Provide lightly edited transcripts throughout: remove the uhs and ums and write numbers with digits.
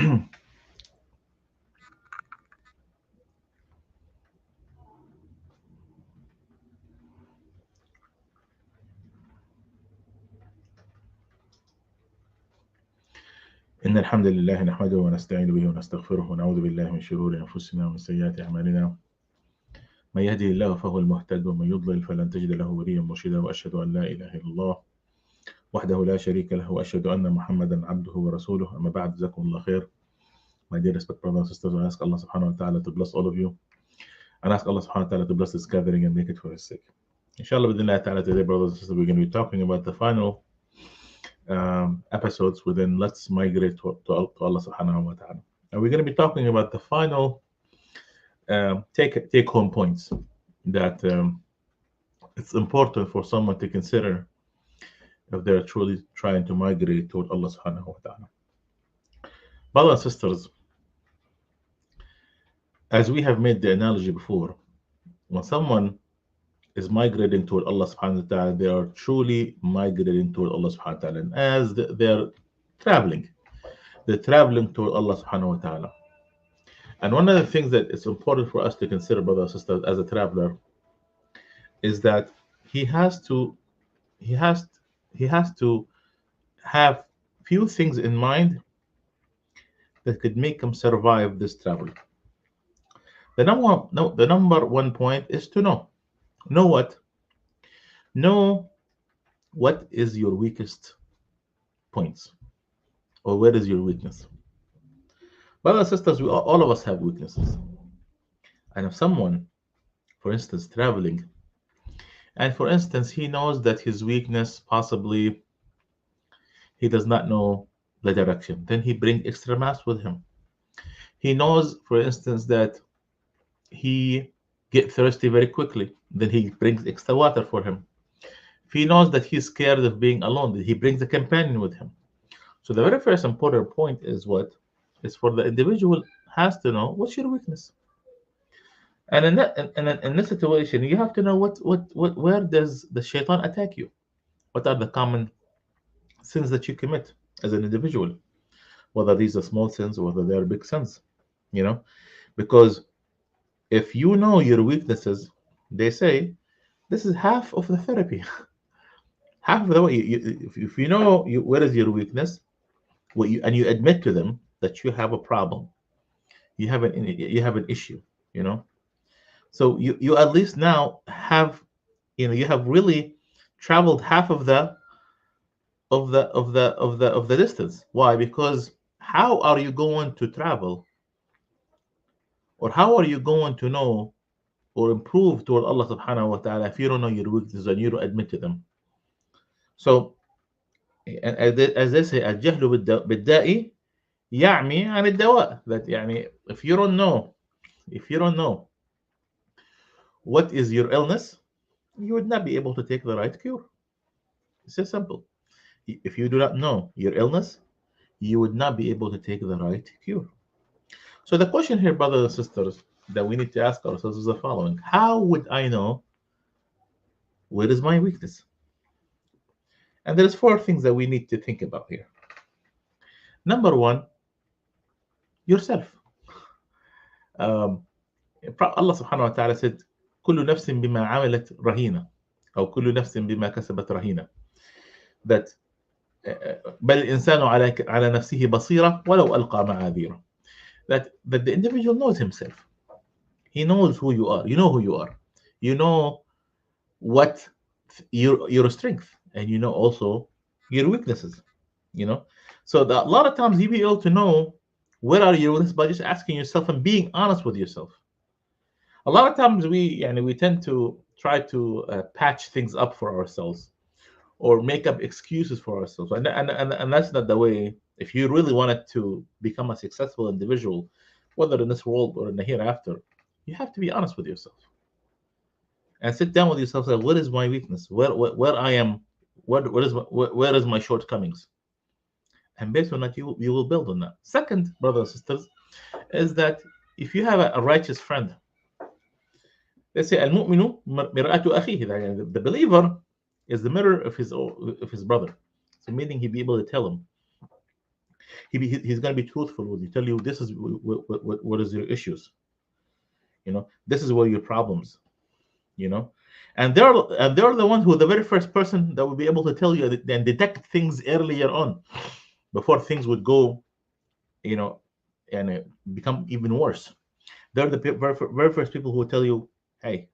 إن الحمد لله نحمده ونستعين به ونستغفره ونعوذ بالله من شرور أنفسنا ومن سيئات أعمالنا من يهده الله فهو المهتد ومن يضلل فلن تجد له وليا مرشدا وأشهد أن لا إله إلا الله وحده لا شريك له وأشهد أن محمدا عبده ورسوله. أما بعد, جزاكم الله خير. My dear respected brothers and sisters, I ask Allah subhanahu wa ta'ala to bless all of you and ask Allah subhanahu wa ta'ala to bless this gathering and make it for his sake. Inshallah, bidnillah ta'ala, today, brothers and sisters, we're going to be talking about the final episodes within Let's Migrate to Allah subhanahu wa ta'ala. And we're going to be talking about the final take home points that it's important for someone to consider if they're truly trying to migrate toward Allah subhanahu wa ta'ala. Brothers and sisters, as we have made the analogy before, when someone is migrating toward Allah subhanahu wa ta'ala, they are truly migrating toward Allah subhanahu wa ta'ala. And as they're traveling toward Allah subhanahu wa ta'ala. And one of the things that is important for us to consider, brothers and sisters, as a traveler, is that he has to have few things in mind that could make him survive this travel. The number one point is to know what is your weakest points, or where is your weakness. Brothers and sisters, all of us have weaknesses. And if someone, for instance, traveling, and for instance, he knows that his weakness, possibly he does not know the direction, then he brings extra mass with him. He knows, for instance, that he get thirsty very quickly, then he brings extra water for him. If he knows that he's scared of being alone, then he brings a companion with him. So the very first important point is what? Is for the individual has to know what's your weakness. And in this situation, you have to know where does the shaitan attack you? What are the common sins that you commit as an individual? Whether these are small sins or whether they are big sins, because if you know your weaknesses, they say this is half of the therapy. Half of the way, if you know where is your weakness, and you admit to them that you have a problem, you have an issue, so you at least now have, you have really traveled half of the distance. Why? Because how are you going to travel, or how are you going to know or improve toward Allah subhanahu wa ta'ala if you don't know your weaknesses and you don't admit to them? So, as they say, الجهل بالداء يعمي عن الدواء. That if you don't know what is your illness, you would not be able to take the right cure. It's so simple. If you do not know your illness, you would not be able to take the right cure. So the question here, brothers and sisters, that we need to ask ourselves is the following: how would I know where is my weakness? And there's 4 things that we need to think about here. Number 1, yourself. Allah subhanahu wa ta'ala said, كل نفس بما عملت رهينة, أو كل نفس بما كسبت رهينة. That بل الإنسان على نفسه بصيرة ولو ألقى معاذيره. That the individual knows himself. He knows who you are. You know who you are. You know what your strength, and you know also your weaknesses. So a lot of times you be able to know where are your weaknesses by just asking yourself and being honest with yourself. A lot of times we tend to try to patch things up for ourselves, or make up excuses for ourselves, and that's not the way. If you really wanted to become a successful individual, whether in this world or in the hereafter, you have to be honest with yourself and sit down with yourself and say, what is my weakness? Where I am? Where is my shortcomings? And based on that, you will build on that. Second, brothers and sisters, is that if you have a righteous friend, they say المؤمن مرآة أخيه. The believer is the mirror of his brother. So meaning he'd be able to tell him. He's going to be truthful with you, tell you this is what is your issues, this is where your problems, you know and they're the ones who are the very first person that will be able to tell you and detect things earlier on before things would go, you know and become even worse. They're the very first people who will tell you, hey,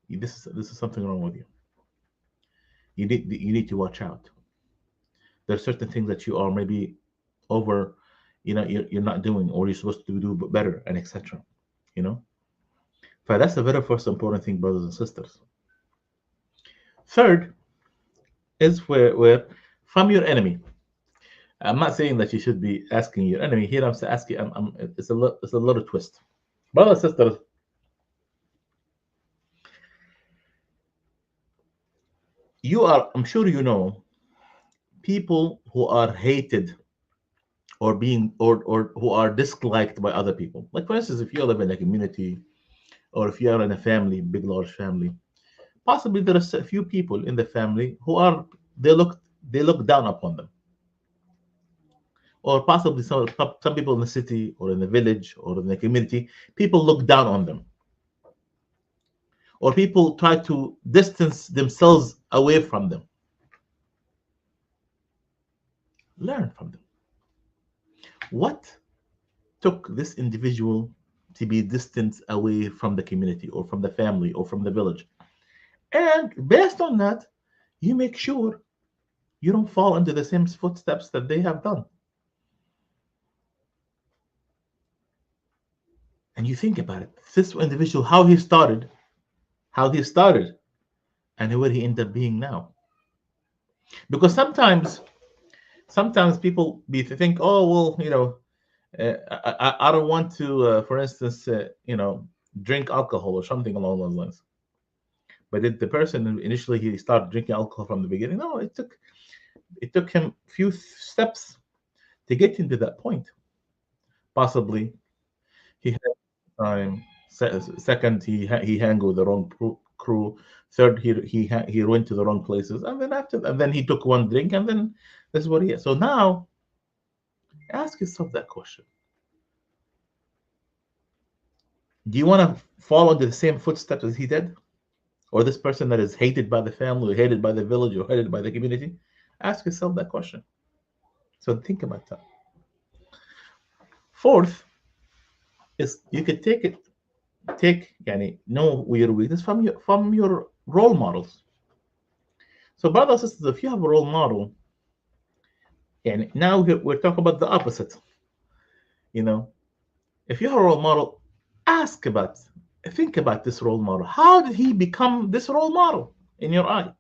this is something wrong with you. You need to watch out. There's certain things that you are maybe over, you're not doing, or you're supposed to do better, and etc. you know but that's the very first important thing, brothers and sisters. Third is where from your enemy. I'm not saying that you should be asking your enemy here. I'm asking. It's a little twist, brothers and sisters. I'm sure people who are hated or being or who are disliked by other people. Like for instance, if you live in a community or if you are in a family, big large family, possibly there are a few people in the family who are they look down upon them, or possibly some people in the city or in the village or in the community, people look down on them, or people try to distance themselves away from them. Learn from them. What took this individual to be distant away from the community or from the family or from the village? And based on that, you make sure you don't fall into the same footsteps that they have done. And you think about it. This individual, how he started, and where he ended up being now. Because sometimes people think, oh well, I don't want to, for instance, drink alcohol or something along those lines. But did the person initially he started drinking alcohol from the beginning? No, it took him few steps to get into that point. Possibly he had time. Second, he hung with the wrong crew. Third, he went to the wrong places, and then he took one drink, and then this is what he is. So now, ask yourself that question: do you want to follow into the same footsteps as he did, or this person that is hated by the family, or hated by the village, or hated by the community? Ask yourself that question. So think about that. Fourth is you could know your weakness from your role models. So brothers and sisters, if you have a role model, and now we're talking about the opposite, you know, if you have a role model, ask about, think about this role model. How did he become this role model in your eye?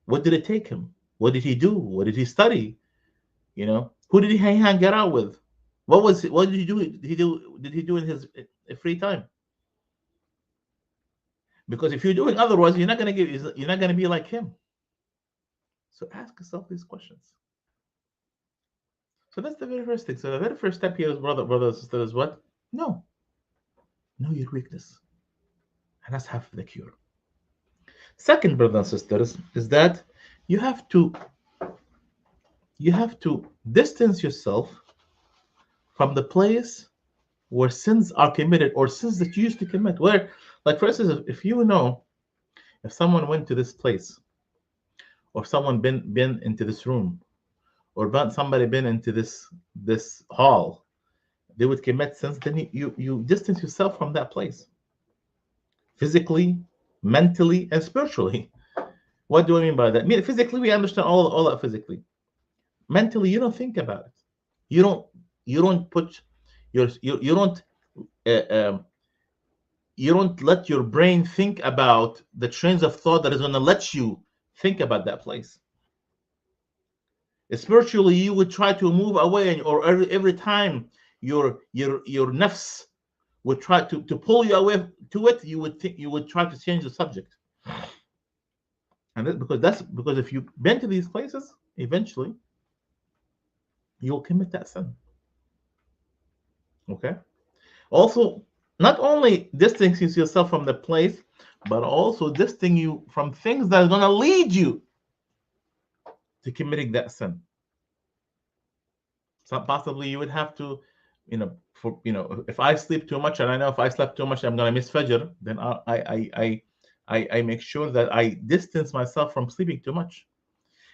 What did it take him? What did he do? What did he study? Who did he hang out with? What did he do? Did he do in his free time? Because if you're doing otherwise, you're not gonna be like him. So ask yourself these questions. So that's the very first thing. So the very first step here is, brothers and sisters, is what? No. Know your weakness. And that's half the cure. Second, brothers and sisters, is that you have to distance yourself from the place where sins are committed, or sins that you used to commit. Where, like for instance, if someone went to this place, or someone been into this room, or somebody been into this hall, they would commit sins. Then you distance yourself from that place, physically, mentally, and spiritually. What do I mean by that? I mean, physically, we understand all that physically. Mentally, you don't think about it. You don't put you don't uh, um, you don't let your brain think about the trains of thought that is going to let you think about that place. Spiritually, you would try to move away, or every time your nafs would try to pull you away to it, you would try to change the subject. And that's because if you've been to these places, eventually you'll commit that sin. Okay. Also, not only distancing yourself from the place, but also distancing you from things that are going to lead you to committing that sin. So possibly you would have to, if I sleep too much, and I know if I slept too much, I'm gonna miss Fajr, then I make sure that I distance myself from sleeping too much.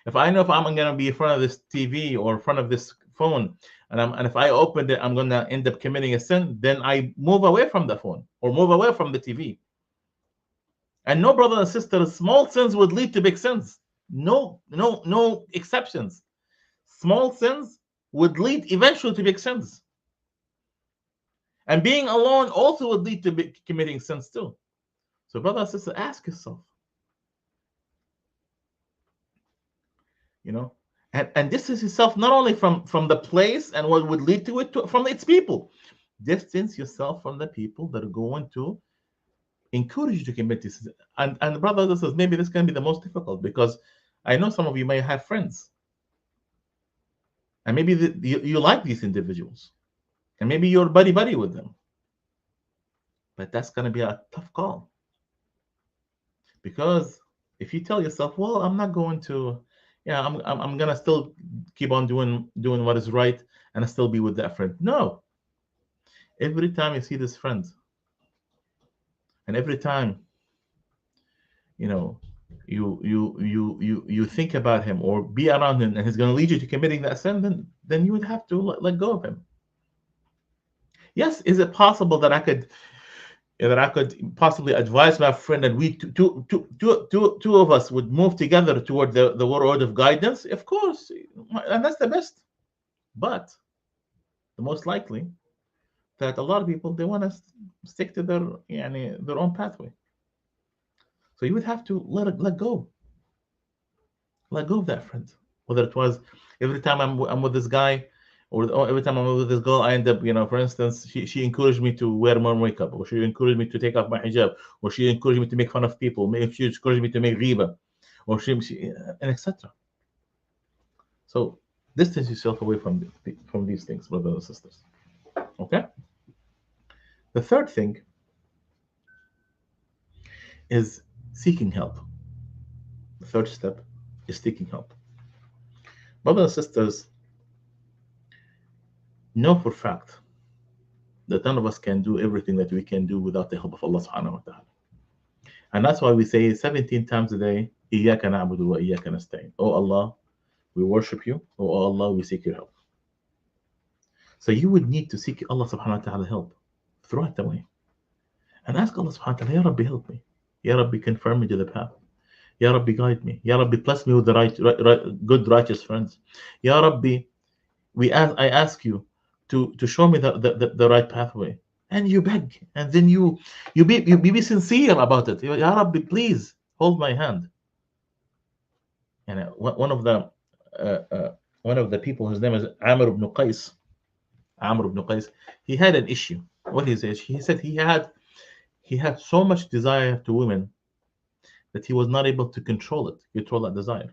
If I know if I'm gonna be in front of this TV or in front of this phone, and if I open it, I'm gonna end up committing a sin, then I move away from the phone or move away from the TV. And no, brothers and sisters, small sins would lead to big sins. No exceptions. Small sins would lead eventually to big sins. And being alone also would lead to committing sins too. So, brother and sister, ask yourself, and distance yourself not only from the place and what would lead to it, from its people. Distance yourself from the people that are going to encourage you to commit this. And brother, this is maybe this can be the most difficult, because I know some of you may have friends, and maybe you like these individuals, and maybe you're buddy with them, but that's going to be a tough call, because if you tell yourself, well, I'm not going to, I'm going to still keep on doing what is right, and I still be with that friend. No, every time you see this friend, and every time you think about him or be around him, and he's going to lead you to committing that sin, then you would have to let go of him. Yes, is it possible that I could possibly advise my friend that we two of us would move together toward the road of guidance? Of course, and that's the best. But the most likely that a lot of people, they want to stick to their own pathway. So you would have to let go of that friend. Whether it was every time I'm with this guy, or every time I'm with this girl, I end up, for instance, she encouraged me to wear more makeup, or she encouraged me to take off my hijab, or she encouraged me to make fun of people, maybe she encouraged me to make riba, or she and etc. So distance yourself away from these things, brothers and sisters. Okay. The third thing is seeking help. The third step is seeking help. Brothers and sisters, know for fact that none of us can do everything that we can do without the help of Allah subhanahu wa ta'ala. And that's why we say 17 times a day, إِيَّاكَ نَعْبُدُ وَإِيَّاكَ نَسْتَعِينُ. Oh Allah, we worship you. Oh Allah, we seek your help. So you would need to seek Allah subhanahu wa ta'ala help throughout the way. And ask Allah subhanahu wa ta'ala, Ya Rabbi, help me. Ya Rabbi, confirm me to the path. Ya Rabbi, guide me. Ya Rabbi, bless me with the good, righteous friends. Ya Rabbi, I ask you to show me the right pathway. And you beg, and then you be sincere about it. Ya Rabbi, please hold my hand. And one of the people, his name is Amr ibn Qais. Amr ibn Qais, he had an issue. What he said? He said he had so much desire to women that he was not able to control that desire.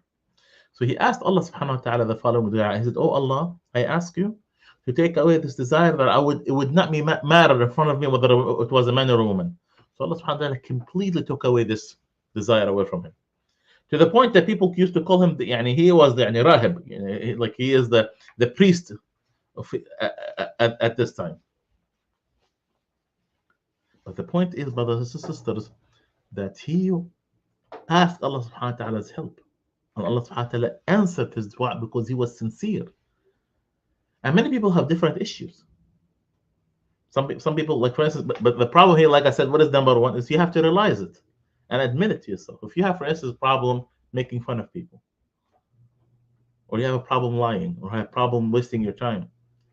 So he asked Allah subhanahu wa ta'ala the following dua. He said, Oh Allah, I ask you to take away this desire that it would not be matter in front of me whether it was a man or a woman. So Allah subhanahu wa ta'ala completely took away this desire away from him. To the point that people used to call him, he was the rahib, like he is the priest of at this time. But the point is, brothers and sisters, that he asked Allah subhanahu wa ta'ala's help. And Allah subhanahu wa ta'ala answered his dua because he was sincere. And many people have different issues. Some people, like for instance, but the problem here, like I said, what is number one is you have to realize it and admit it to yourself. If you have, for instance, a problem making fun of people, or you have a problem lying, or have a problem wasting your time,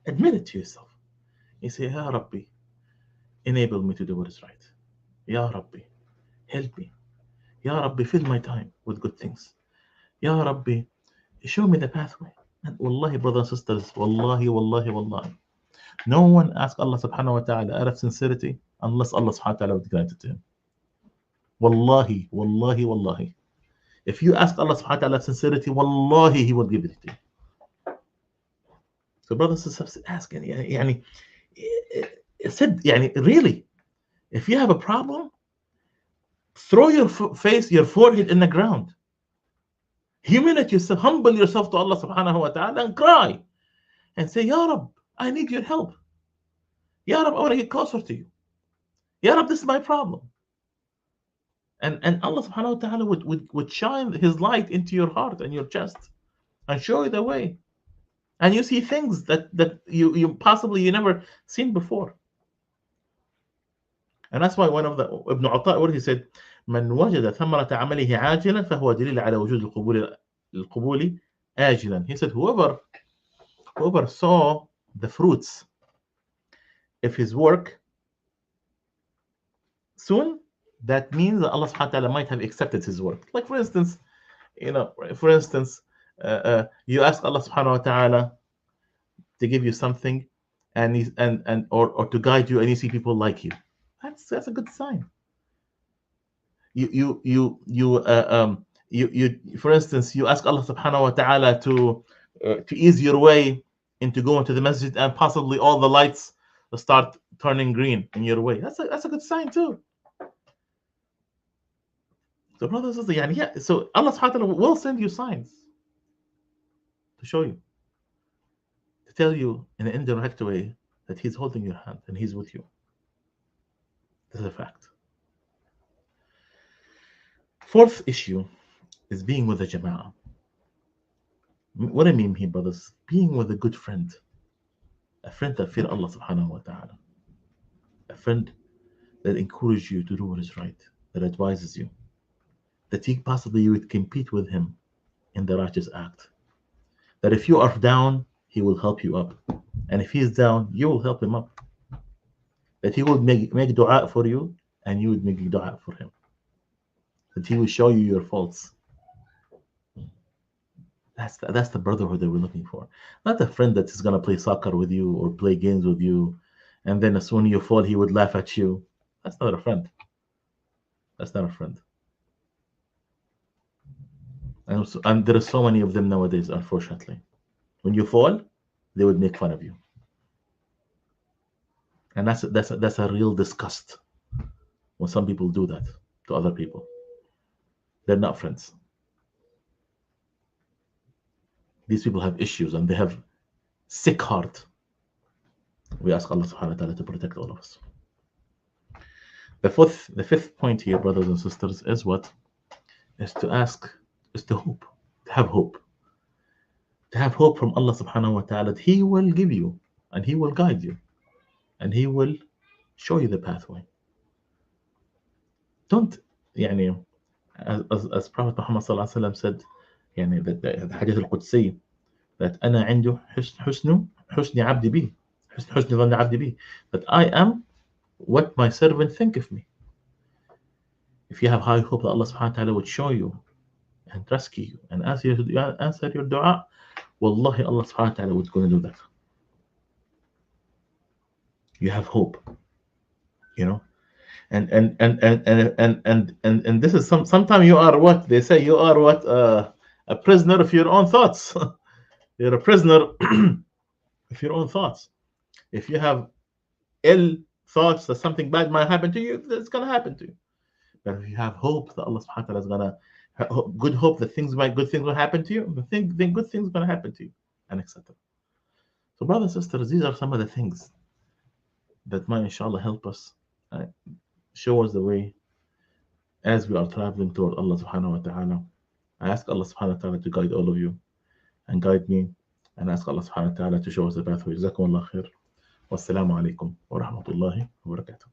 admit it to yourself. You say, Ya Rabbi, enable me to do what is right. Ya Rabbi, help me. Ya Rabbi, fill my time with good things. Ya Rabbi, show me the pathway. And wallahi, brothers and sisters, wallahi, no one asks Allah subhanahu wa ta'ala out of sincerity unless Allah subhanahu wa ta'ala would grant it to him. Wallahi. If you ask Allah subhanahu wa ta'ala sincerity, wallahi, he will give it to you. So brothers and sisters, ask, really, if you have a problem, throw your forehead in the ground. Humiliate yourself, humble yourself to Allah subhanahu wa ta'ala and cry. and say, Ya Rab, I need your help. Ya Rab, I want to get closer to you. Ya Rab, this is my problem. And Allah subhanahu wa ta'ala would shine his light into your heart and your chest and show you the way. And you see things that you possibly you never seen before. And that's why one of the Ibn Atta, what he said, من وجد ثمرة عمله عاجلا فهو دليل على وجود القبول آجلا. He said, whoever saw the fruits of his work soon, that means that Allah subhanahu wa ta'ala might have accepted his work. Like for instance, you ask Allah subhanahu wa ta'ala to give you something or to guide you, and you see people like you. That's a good sign. For instance, you ask Allah subhanahu wa ta'ala to ease your way into going to the masjid, and possibly all the lights will start turning green in your way. That's a good sign too. So brothers and sisters, so Allah subhanahu wa ta'ala will send you signs to show you, to tell you in an indirect way that He's holding your hand and He's with you. This is a fact. Fourth issue is being with the Jama'ah. What I mean here, brothers, being with a good friend, a friend that fears Allah subhanahu wa ta'ala, a friend that encourages you to do what is right, that advises you, that possibly you would compete with him in the righteous act, that if you are down, he will help you up, and if he is down, you will help him up, that he will make dua for you, and you would make dua for him, that he will show you your faults. That's the brotherhood that we're looking for. Not a friend that is going to play soccer with you or play games with you, and then as soon as you fall, he would laugh at you. That's not a friend. That's not a friend. And there are so many of them nowadays, unfortunately. When you fall, they would make fun of you. And that's a real disgust when some people do that to other people. They're not friends. These people have issues and they have sick heart. We ask Allah subhanahu wa ta'ala to protect all of us. The fifth point here, brothers and sisters, is what? Is to hope, to have hope. To have hope from Allah subhanahu wa ta'ala that He will give you and He will guide you and He will show you the pathway. Don't, as Prophet Muhammad sallallahu alaihi wasallam said, the hadith al-Qudsi, that أنا عنده حسن عبد بي, حسن ظن عبد بي, that I am what my servant think of me. If you have high hope that Allah subhanahu wa ta'ala would show you and rescue you and answer your dua, wallahi, Allah subhanahu wa ta'ala would going to do that. You have hope, and this is sometimes you are what they say, you are what, a prisoner of your own thoughts. You're a prisoner of your own thoughts. If you have ill thoughts that something bad might happen to you, it's going to happen to you. But if you have hope that Allah subhanahu wa ta'ala is going to, good hope that good things will happen to you, then good things are going to happen to you, and etc. So brothers and sisters, these are some of the things that might inshallah help us, show us the way as we are traveling toward Allah subhanahu wa ta'ala. I ask Allah subhanahu wa ta'ala to guide all of you and guide me, and ask Allah subhanahu wa ta'ala to show us the pathway. Jazakumullah khair. Wassalamu alaikum wa rahmatullahi wa barakatuh.